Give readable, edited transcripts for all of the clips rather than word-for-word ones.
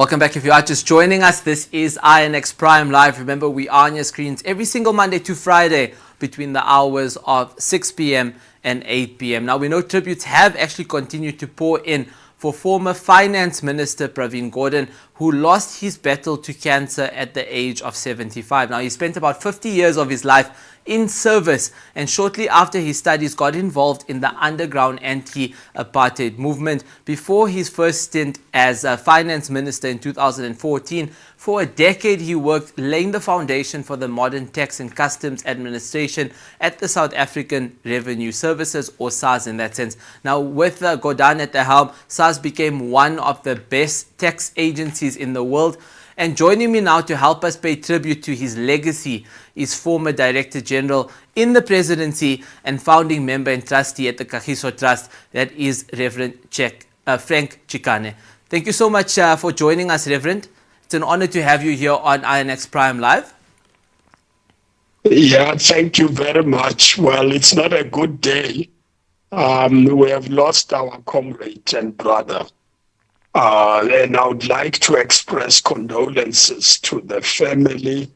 Welcome back. If you are just joining us, this is INX Prime Live. Remember, we are on your screens every single Monday to Friday between the hours of 6 p.m. and 8 p.m. Now, we know tributes have actually continued to pour in for former Finance Minister Pravin Gordhan, who lost his battle to cancer at the age of 75. Now, he spent about 50 years of his life in service, and shortly after his studies got involved in the underground anti-apartheid movement before his first stint as a finance minister in 2014. For a decade, he worked laying the foundation for the modern tax and customs administration at the South African Revenue Services, or SARS in that sense. Now, with Gordhan at the helm, SARS became one of the best tax agencies in the world. And joining me now to help us pay tribute to his legacy is former Director General in the Presidency and founding member and trustee at the Kagiso Trust, that is Reverend Frank Chikane. Thank you so much for joining us, Reverend. It's an honor to have you here on INX Prime Live. Yeah, thank you very much. Well, it's not a good day. We have lost our comrade and brother. And I would like to express condolences to the family,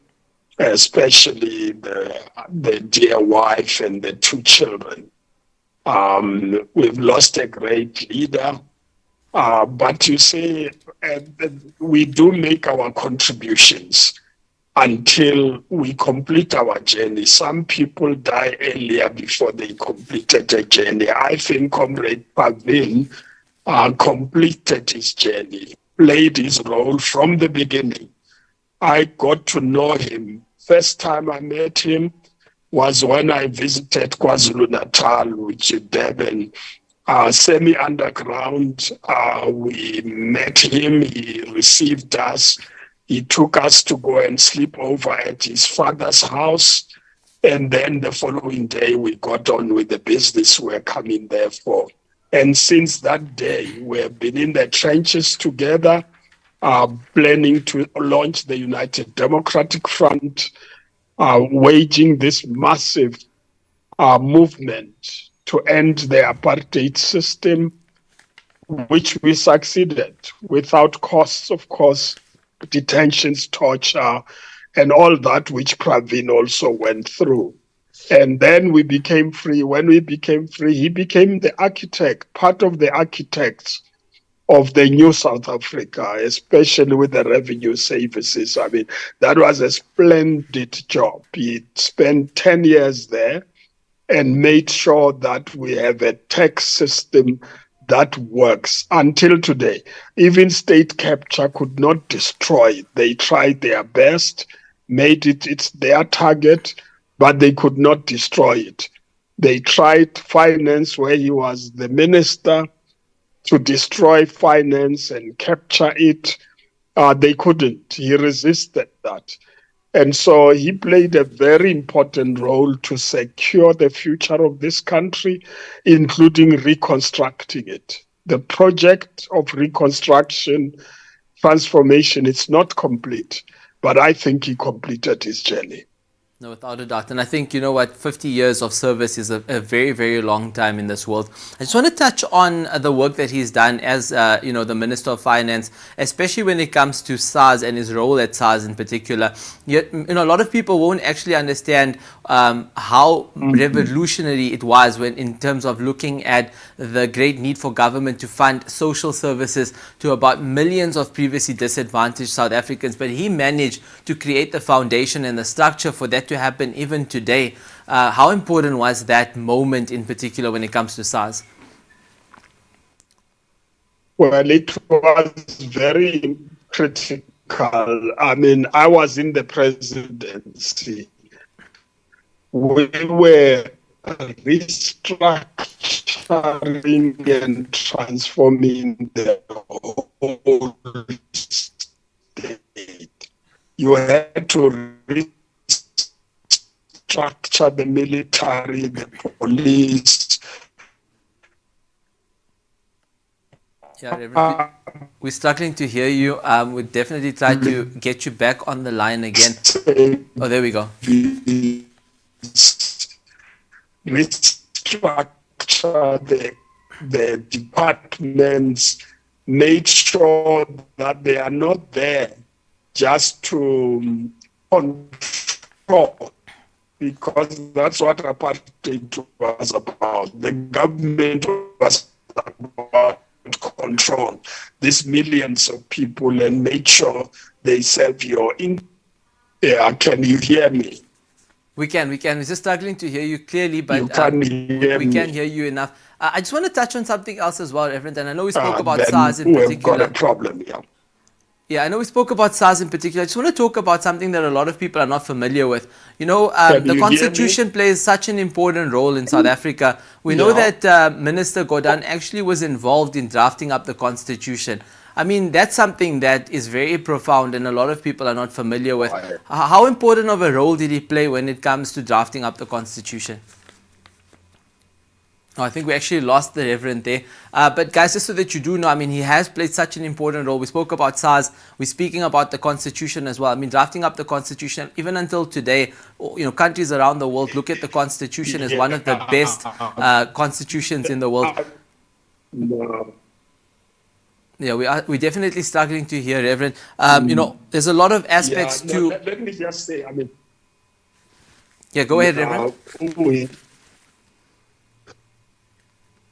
especially the dear wife and the two children. We've lost a great leader, but you see, we do make our contributions until we complete our journey. Some people die earlier before they completed the journey. I think Comrade Pravin completed his journey, played his role from the beginning. I got to know him. First time I met him was when I visited KwaZulu-Natal, which is Durban, semi-underground. We met him, he received us, he took us to go and sleep over at his father's house. And then the following day, we got on with the business we're coming there for. And since that day, we have been in the trenches together, planning to launch the United Democratic Front, waging this massive movement to end the apartheid system, which we succeeded without costs, of course, detentions, torture, and all that which Pravin also went through. And then we became free. When we became free, he became the architect, part of the architects of the new South Africa, especially with the revenue services. I mean, that was a splendid job. He spent 10 years there and made sure that we have a tax system that works until today. Even state capture could not destroy it. They tried their best, made it's their target, but they could not destroy it. They tried finance, where he was the minister, to destroy finance and capture it. They couldn't. He resisted that. And so he played a very important role to secure the future of this country, including reconstructing it. The project of reconstruction, transformation, it's not complete, but I think he completed his journey. No, without a doubt. And I think, 50 years of service is a very, very long time in this world. I just want to touch on the work that he's done as, the Minister of Finance, especially when it comes to SARS and his role at SARS in particular. Yet, a lot of people won't actually understand how revolutionary it was when, in terms of looking at the great need for government to fund social services to about millions of previously disadvantaged South Africans. But he managed to create the foundation and the structure for that to happen even today. How important was that moment in particular when it comes to SARS? Well, it was very critical. I mean, I was in the presidency. We were restructuring and transforming the whole state. You had to restructure the military, the police. Yeah, Reverend, we're struggling to hear you. We'll definitely try to get you back on the line again. Oh, there we go. Restructure the departments, made sure that they are not there just to control, because that's what apartheid was about. The government was about control these millions of people and make sure they serve your in. Yeah, can you hear me? We can. We're just struggling to hear you clearly, but You can hear we can me. hear you enough. I just want to touch on something else as well, Reverend, and I know we spoke about Then SARS in we've got a particular. problem here. Yeah, I know we spoke about SARS in particular. I just want to talk about something that a lot of people are not familiar with. You know, Can the you hear me? Constitution plays such an important role in South Africa. We know Yeah. that Minister Gordhan actually was involved in drafting up the Constitution. I mean, that's something that is very profound and a lot of people are not familiar with. How important of a role did he play when it comes to drafting up the Constitution? Oh, I think we actually lost the Reverend there. But guys, just so that you do know, I mean, he has played such an important role. We spoke about SARS. We're speaking about the Constitution as well. I mean, drafting up the Constitution, even until today, you know, countries around the world look at the Constitution as one of the best constitutions in the world. No. Yeah, we're definitely struggling to hear, Reverend. You know, there's a lot of aspects Yeah, no, to... let me just say, I mean... Yeah, go ahead, Reverend.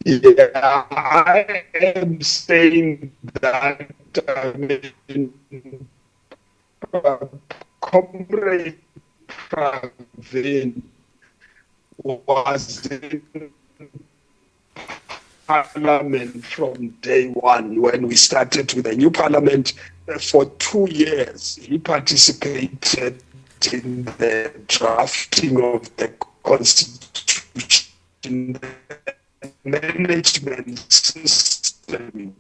Yeah, I am saying that Comrade Pravin was in Parliament from day one when we started with the new Parliament. For 2 years, he participated in the drafting of the Constitution, management system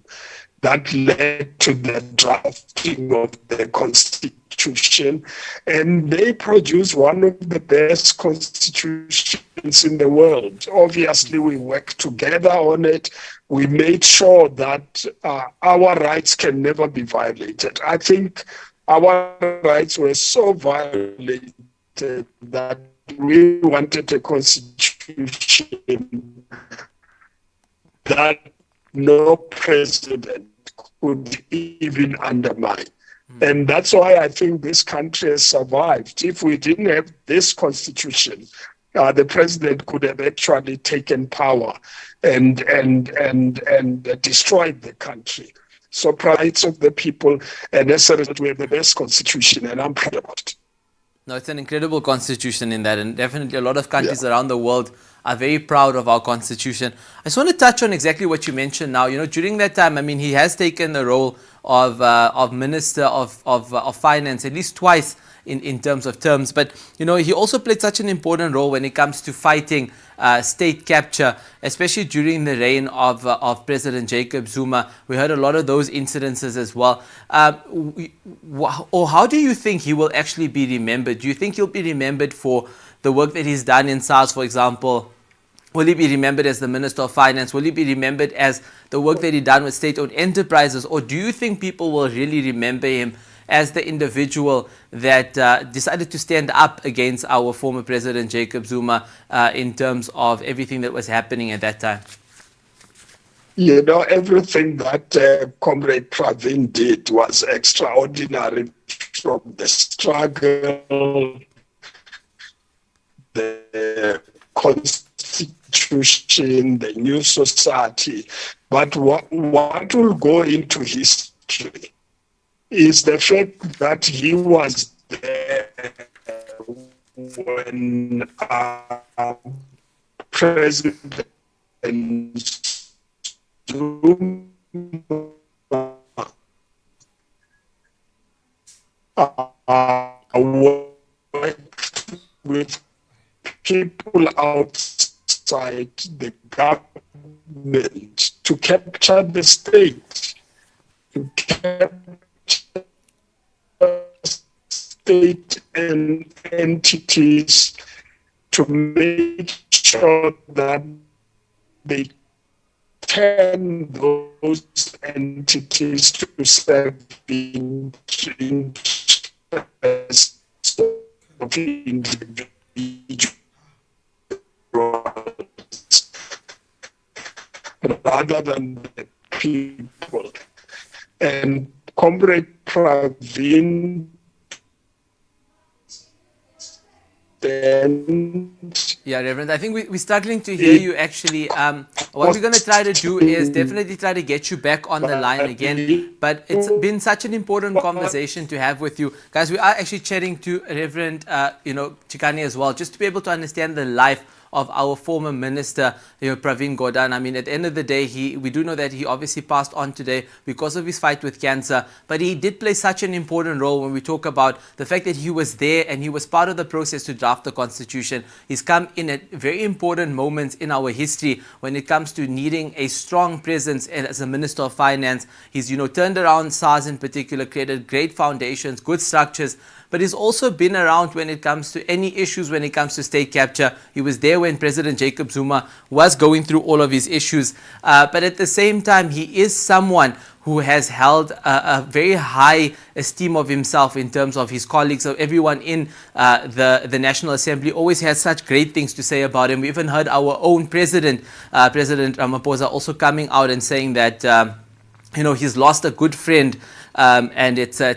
that led to the drafting of the Constitution, and they produced one of the best constitutions in the world. Obviously, we worked together on it. We made sure that our rights can never be violated. I think our rights were so violated that we wanted a constitution that no president could even undermine. And that's why I think this country has survived. If we didn't have this constitution, the president could have actually taken power and destroyed the country. So rights of the people, and as a result, we have the best constitution, and I'm proud about it. No, it's an incredible constitution in that, and definitely a lot of countries around the world are very proud of our constitution. I just want to touch on exactly what you mentioned now. You know, during that time, I mean, he has taken the role of Minister of Finance at least twice in terms of terms. But, you know, he also played such an important role when it comes to fighting state capture, especially during the reign of President Jacob Zuma. We heard a lot of those incidences as well. Or how do you think he will actually be remembered? Do you think he'll be remembered for the work that he's done in SARS, for example? Will he be remembered as the Minister of Finance? Will he be remembered as the work that he done with state-owned enterprises? Or do you think people will really remember him as the individual that decided to stand up against our former President Jacob Zuma in terms of everything that was happening at that time? You know, everything that Comrade Pravin did was extraordinary, from the struggle, the constitution, the new society. But what will go into history is the fact that he was there when President Zuma worked with people outside the government to capture the state, to capture state and entities, to make sure that they turn those entities to serve the interests of individuals rather than the people. and Comrade Pravin Yeah, Reverend, I think we're struggling to hear you actually. What we're going to try to do is definitely try to get you back on the line again. But it's been such an important conversation to have with you. Guys, we are actually chatting to Reverend Chikane as well, just to be able to understand the life of our former minister, Pravin Gordhan. I mean, at the end of the day, we do know that he obviously passed on today because of his fight with cancer, but he did play such an important role when we talk about the fact that he was there and he was part of the process to draft the constitution. He's come in at very important moments in our history when it comes to needing a strong presence as a Minister of Finance. He's, turned around SARS in particular, created great foundations, good structures, but he's also been around when it comes to any issues when it comes to state capture. He was there when President Jacob Zuma was going through all of his issues. But at the same time, he is someone who has held a very high esteem of himself in terms of his colleagues. So everyone in the National Assembly always has such great things to say about him. We even heard our own president, President Ramaphosa, also coming out and saying that he's lost a good friend, and it's a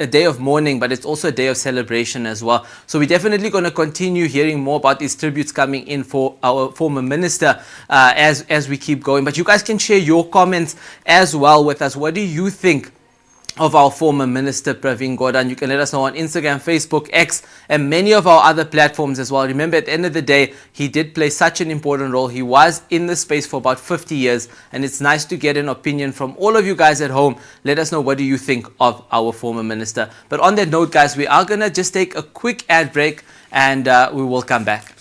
day of mourning, but it's also a day of celebration as well. So we're definitely going to continue hearing more about these tributes coming in for our former minister as we keep going. But you guys can share your comments as well with us. What do you think of our former minister, Pravin Gordhan? You can let us know on Instagram, Facebook, X, and many of our other platforms as well. Remember, at the end of the day, he did play such an important role. He was in the space for about 50 years, and it's nice to get an opinion from all of you guys at home. Let us know, what do you think of our former minister? But on that note, guys, we are going to just take a quick ad break, and we will come back.